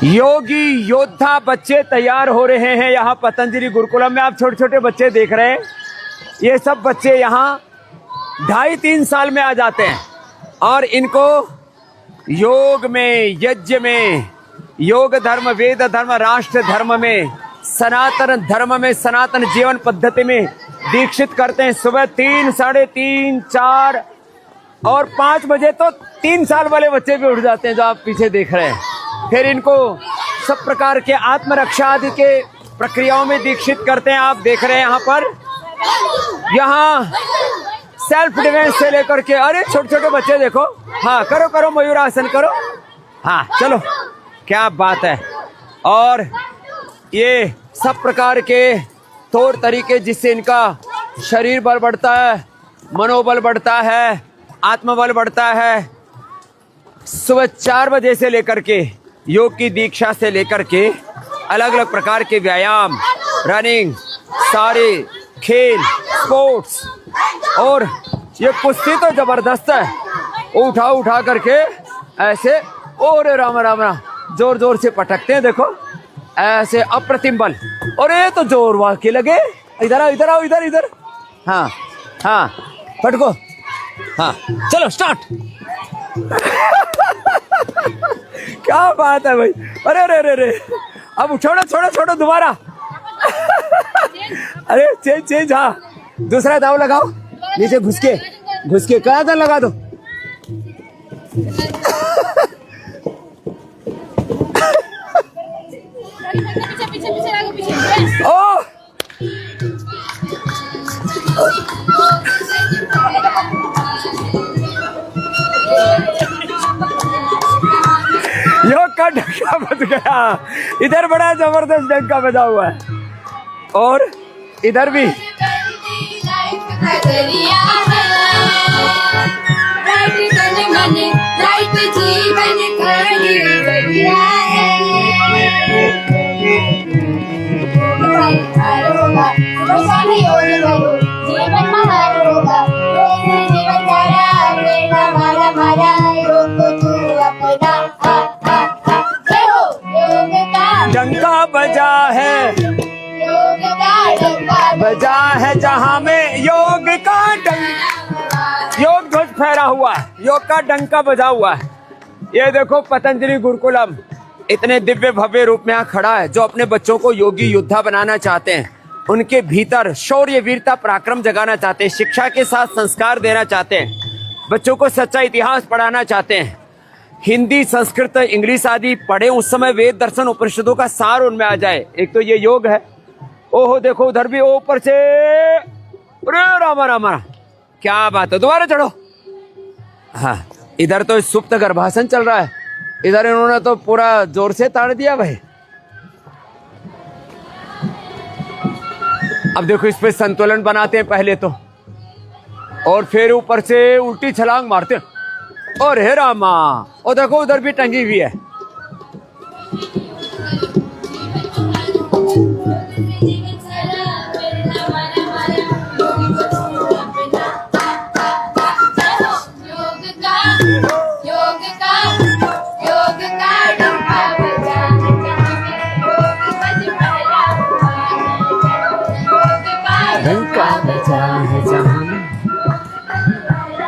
योगी योद्धा बच्चे तैयार हो रहे हैं यहाँ पतंजलि गुरुकुलम में। आप छोटे छोटे बच्चे देख रहे हैं, ये सब बच्चे यहाँ 2.5-3 साल में आ जाते हैं और इनको योग में, यज्ञ में, योग धर्म, वेद धर्म, राष्ट्र धर्म में, सनातन धर्म में, सनातन जीवन पद्धति में दीक्षित करते हैं। सुबह 3, 3:30, 4 और 5 बजे तो 3 साल वाले बच्चे भी उठ जाते हैं जो आप पीछे देख रहे हैं। फिर इनको सब प्रकार के आत्मरक्षा आदि के प्रक्रियाओं में दीक्षित करते हैं। आप देख रहे हैं यहाँ पर, यहाँ सेल्फ डिफेंस से लेकर के, अरे छोटे छोटे बच्चे देखो, हाँ करो करो मयूरासन करो, हाँ चलो, क्या बात है। और ये सब प्रकार के तौर तरीके जिससे इनका शरीर बल बढ़ता है, मनोबल बढ़ता है, आत्मबल बढ़ता है। सुबह 4 बजे से लेकर के योग की दीक्षा से लेकर के अलग अलग प्रकार के व्यायाम, रनिंग, सारे खेल, स्पोर्ट्स, और ये कुश्ती तो जबरदस्त है, उठा उठा करके ऐसे, और राम राम राम जोर जोर से पटकते हैं, देखो ऐसे अप्रतिम बल। और ये तो जोर वाकई लगे, इधर आओ इधर आओ, इधर इधर, हाँ हाँ पटको, हाँ चलो स्टार्ट। क्या बात है भाई, अरे अरे अरे अरे, अब छोड़ो छोड़ो छोड़ो दोबारा। अरे चेंज चेंज, हाँ दूसरा दाव लगाओ, नीचे घुस के कहा था लगा दो। ओ योग का डंका बज गया, इधर बड़ा जबरदस्त डंका बजा हुआ है, और इधर भी डंका बजा है, बजा है जहां में योग का डंका, योग ध्वज फहरा हुआ है, योग का डंका बजा हुआ है। ये देखो पतंजलि गुरुकुलम इतने दिव्य भव्य रूप में यहाँ खड़ा है। जो अपने बच्चों को योगी योद्धा बनाना चाहते हैं, उनके भीतर शौर्य, वीरता, पराक्रम जगाना चाहते हैं, शिक्षा के साथ संस्कार देना चाहते हैं, बच्चों को सच्चा इतिहास पढ़ाना चाहते हैं, हिंदी, संस्कृत, इंग्लिश आदि पढ़े, उस समय वेद, दर्शन, उपनिषदों का सार उनमें आ जाए। एक तो ये योग है। ओहो देखो उधर भी, ऊपर से, अरे रामा रामा, क्या बात है, दोबारा चढ़ो। हाँ इधर तो सुप्त गर्भासन चल रहा है, इधर इन्होंने तो पूरा जोर से ताड़ दिया भाई। अब देखो इस पे संतुलन बनाते हैं पहले तो, और फिर ऊपर से उल्टी छलांग मारते हैं, और हे रामा, और देखो उधर भी टंगी हुई है।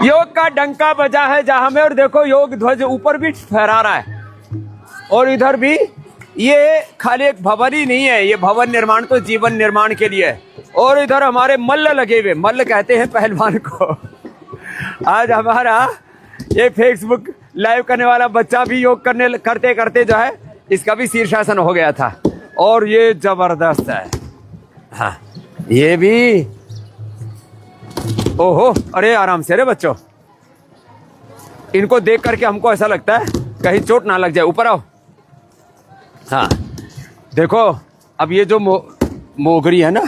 योग का डंका बजा है जहां में, और देखो योग ध्वज ऊपर भी फहरा रहा है, और इधर भी। ये खाली एक भवन ही नहीं है, ये भवन निर्माण तो जीवन निर्माण के लिए है। और इधर हमारे मल्ल लगे हुए, मल्ल कहते हैं पहलवान को। आज हमारा ये फेसबुक लाइव करने वाला बच्चा भी योग करते करते जो है, इसका भी शीर्षासन हो गया था, और ये जबरदस्त है। हाँ ये भी, ओहो, अरे आराम से, अरे बच्चों, इनको देख करके हमको ऐसा लगता है कहीं चोट ना लग जाए। ऊपर आओ। हाँ देखो, अब ये जो मोगरी है ना,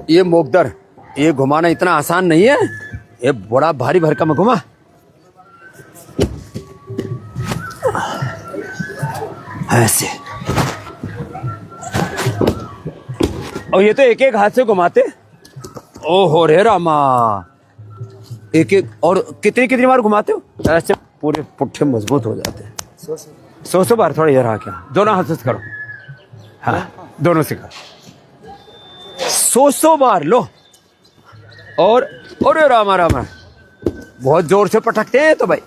ये मोगदर, ये घुमाना इतना आसान नहीं है, ये बड़ा भारी भरकम घुमा। ऐसे, और ये तो एक एक हाथ से घुमाते। ओहो रे रामा, एक एक, और कितनी कितनी बार घुमाते हो? ऐसे पूरे पुट्ठे मजबूत हो जाते हैं। 100 बार थोड़ा इधर आ क्या, दोनों हाथ से करो, हाँ दोनों से करो 100 बार लो। और अरे रामा रामा, बहुत जोर से पटकते हैं तो भाई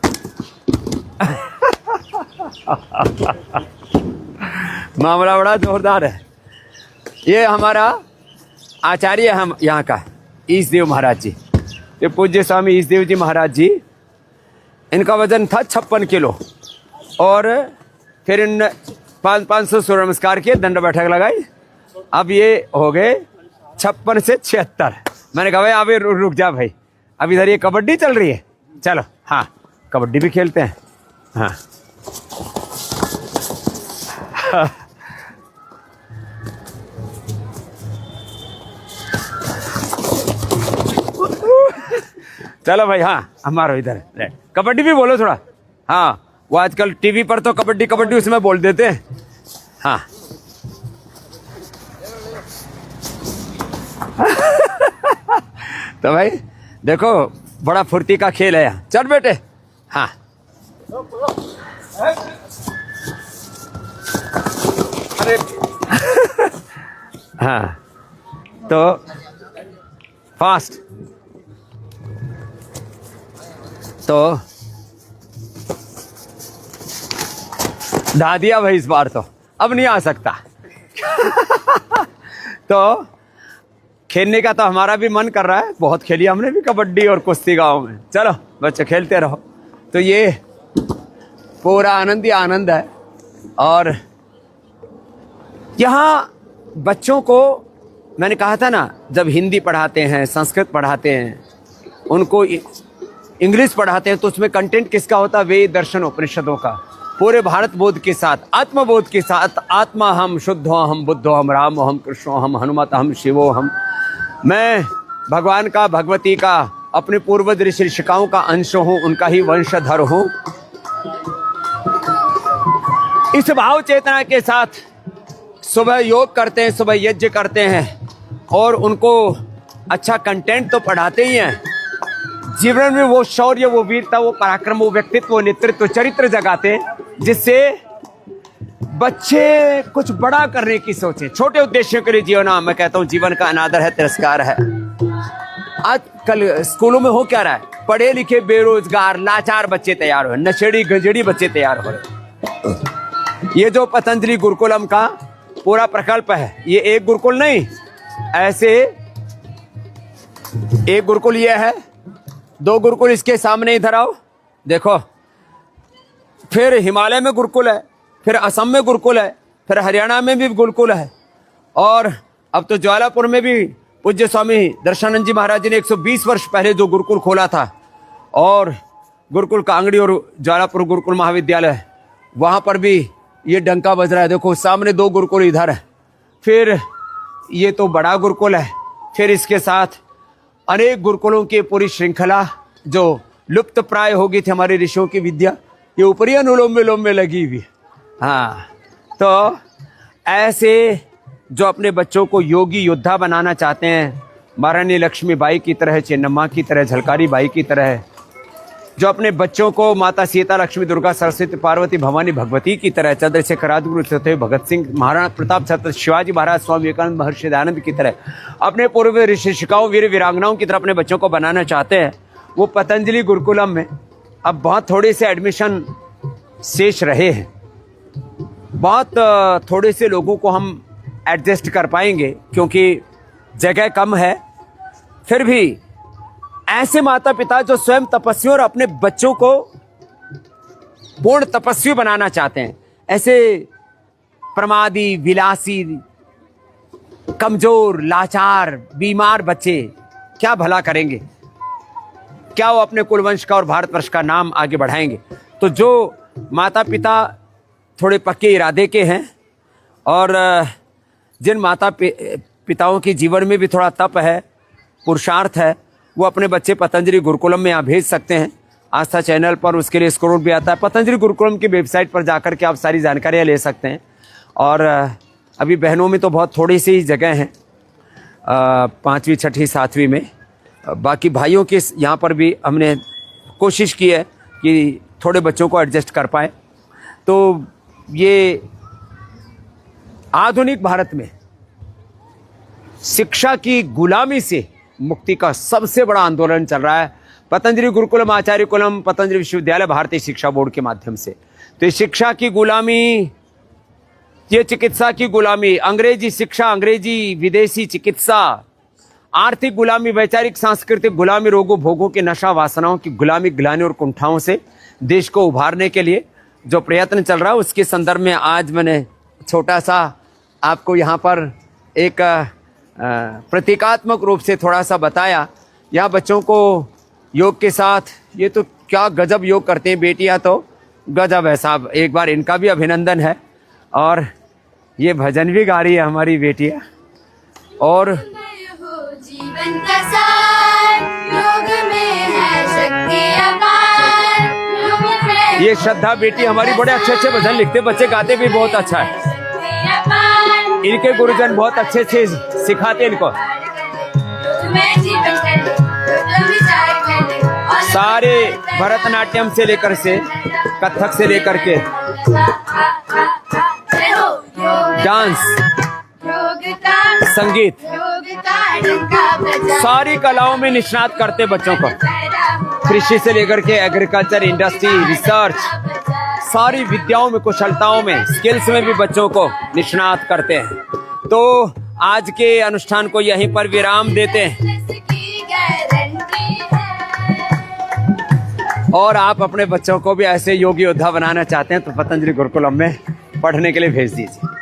मामला बड़ा जोरदार है। ये हमारा आचार्य हम यहाँ का ईशदेव महाराज जी, ये पूज्य स्वामी ईशदेव जी महाराज जी, इनका वजन था 56 किलो। और फिर इन 500 सूर्य नमस्कार किए, दंड बैठक लगाई, अब ये हो गए 56 से 76। मैंने कहा भाई अभी रुक जा भाई, अब इधर ये कबड्डी चल रही है, चलो हाँ कबड्डी भी खेलते हैं। हाँ चलो भाई, हाँ हमारा इधर कबड्डी भी बोलो थोड़ा। हाँ वो आजकल टीवी पर तो कबड्डी कबड्डी उसमें बोल देते हैं। हाँ तो भाई देखो बड़ा फुर्ती का खेल है यहाँ, चल बेटे। हाँ हाँ तो फास्ट तो ढा दिया भाई, इस बार तो अब नहीं आ सकता तो खेलने का तो हमारा भी मन कर रहा है, बहुत खेली हमने भी कबड्डी और कुश्ती गांव में। चलो बच्चे खेलते रहो। तो ये पूरा आनंद ही आनंद है। और यहाँ बच्चों को मैंने कहा था ना, जब हिंदी पढ़ाते हैं, संस्कृत पढ़ाते हैं, उनको इंग्लिश पढ़ाते हैं, तो उसमें कंटेंट किसका होता है? वेद दर्शन उपनिषदों का, पूरे भारत बोध के साथ, आत्मबोध के साथ। आत्मा हम, शुद्धो हम, बुद्धो हम, रामो हम, कृष्णो हम, हनुमत हम, शिवो हम। मैं भगवान का, भगवती का, अपने पूर्वज ऋषि ऋषिकाओं का अंश हूँ, उनका ही वंशधर हूँ। इस भाव चेतना के साथ सुबह योग करते हैं, सुबह यज्ञ करते हैं, और उनको अच्छा कंटेंट तो पढ़ाते ही हैं, जीवन में वो शौर्य, वो वीरता, वो पराक्रम, वो व्यक्तित्व, वो नेतृत्व, चरित्र जगाते हैं, जिससे बच्चे कुछ बड़ा करने की सोचें, छोटे उद्देश्यों के लिए जीवन। मैं कहता हूँ जीवन का अनादर है, तिरस्कार है। आजकल स्कूलों में हो क्या रहा है? पढ़े लिखे बेरोजगार लाचार बच्चे तैयार हो, नशेड़ी गंजेड़ी बच्चे तैयार हो रहे। ये जो पतंजलि गुरुकुलम का पूरा प्रकल्प है, ये एक गुरुकुल नहीं, ऐसे एक गुरुकुल ये है, 2 गुरुकुल इसके सामने, इधर आओ देखो, फिर हिमालय में गुरुकुल है, फिर असम में गुरुकुल है, फिर हरियाणा में भी गुरुकुल है, और अब तो ज्वालापुर में भी पूज्य स्वामी दर्शनानंद जी महाराज जी ने 120 वर्ष पहले जो गुरुकुल खोला था, और गुरुकुल कांगड़ी और ज्वालापुर गुरुकुल महाविद्यालय, वहाँ पर भी ये डंका बज रहा है। देखो सामने 2 गुरुकुल इधर है, फिर ये तो बड़ा गुरुकुल है, फिर इसके साथ अनेक गुरुकुलों की पूरी श्रृंखला जो लुप्त प्राय हो गई थी हमारे ऋषियों की विद्या, ये ऊपरी अनुलोम विलोम में लगी हुई है। हाँ तो ऐसे जो अपने बच्चों को योगी योद्धा बनाना चाहते हैं, महारानी लक्ष्मीबाई की तरह, चेन्नम्मा की तरह, झलकारी बाई की तरह, जो अपने बच्चों को माता सीता, लक्ष्मी, दुर्गा, सरस्वती, पार्वती, भवानी, भगवती की तरह, चंद्रशेखर, राजगुरु, सत्यदेव, भगत सिंह, महाराणा प्रताप, छत्रपति शिवाजी महाराज, स्वामी विवेकानंद, महर्षि दयानंद की तरह, अपने पूर्व ऋषि ऋषिकाओं, वीर वीरांगनाओं की तरह अपने बच्चों को बनाना चाहते हैं, वो पतंजलि गुरुकुलम में अब बहुत थोड़े से एडमिशन शेष रहे हैं। बहुत थोड़े से लोगों को हम एडजस्ट कर पाएंगे क्योंकि जगह कम है। फिर भी ऐसे माता पिता जो स्वयं तपस्वी और अपने बच्चों को पूर्ण तपस्वी बनाना चाहते हैं, ऐसे प्रमादी, विलासी, कमजोर, लाचार, बीमार बच्चे क्या भला करेंगे? क्या वो अपने कुलवंश का और भारतवर्ष का नाम आगे बढ़ाएंगे? तो जो माता पिता थोड़े पक्के इरादे के हैं, और जिन माता पिताओं के जीवन में भी थोड़ा तप है, पुरुषार्थ है, वो अपने बच्चे पतंजलि गुरुकुलम में यहाँ भेज सकते हैं। आस्था चैनल पर उसके लिए स्क्रोल भी आता है, पतंजलि गुरुकुलम की वेबसाइट पर जाकर के आप सारी जानकारियाँ ले सकते हैं। और अभी बहनों में तो बहुत थोड़ी सी जगह हैं, 5वीं, 6वीं, 7वीं में। बाकी भाइयों के यहाँ पर भी हमने कोशिश की है कि थोड़े बच्चों को एडजस्ट कर पाए। तो ये आधुनिक भारत में शिक्षा की गुलामी से मुक्ति का सबसे बड़ा आंदोलन चल रहा है पतंजलि गुरुकुलम आचार्य कुलम पतंजलि विश्वविद्यालय भारतीय शिक्षा बोर्ड के माध्यम से। तो ये शिक्षा की गुलामी, ये चिकित्सा की गुलामी, अंग्रेजी शिक्षा, अंग्रेजी विदेशी चिकित्सा, आर्थिक गुलामी, वैचारिक सांस्कृतिक गुलामी, रोगों भोगों के नशा वासनाओं की गुलामी, ग्लानि और कुंठाओं से देश को उभारने के लिए जो प्रयत्न चल रहा है उसके संदर्भ में आज मैंने छोटा सा आपको यहाँ पर एक प्रतीकात्मक रूप से थोड़ा सा बताया। यहाँ बच्चों को योग के साथ, ये तो क्या गजब योग करते हैं बेटियाँ, तो गजब है साहब, एक बार इनका भी अभिनंदन है। और ये भजन भी गा रही है हमारी बेटियाँ। और जीवन का सार योग में है शक्ति अपार, योग में ये श्रद्धा बेटी हमारी बड़े अच्छे अच्छे भजन लिखते, बच्चे गाते भी बहुत अच्छा है। शक्ति अपार, इनके गुरुजन बहुत अच्छे से सिखाते इनको। योग में जीवन कर योग विचार कर और सारे भरतनाट्यम से लेकर से कथक से लेकर के डांस, योग का संगीत, योग का डंका बजा, सारी कलाओं में निष्णात करते बच्चों को। कृषि से लेकर के एग्रीकल्चर, इंडस्ट्री, रिसर्च, सारी विद्याओं में, कुशलताओं में, स्किल्स में भी बच्चों को निष्णात करते हैं। तो आज के अनुष्ठान को यहीं पर विराम देते हैं और आप अपने बच्चों को भी ऐसे योग योद्धा बनाना चाहते हैं तो पतंजलि गुरुकुलम में पढ़ने के लिए भेज दीजिए।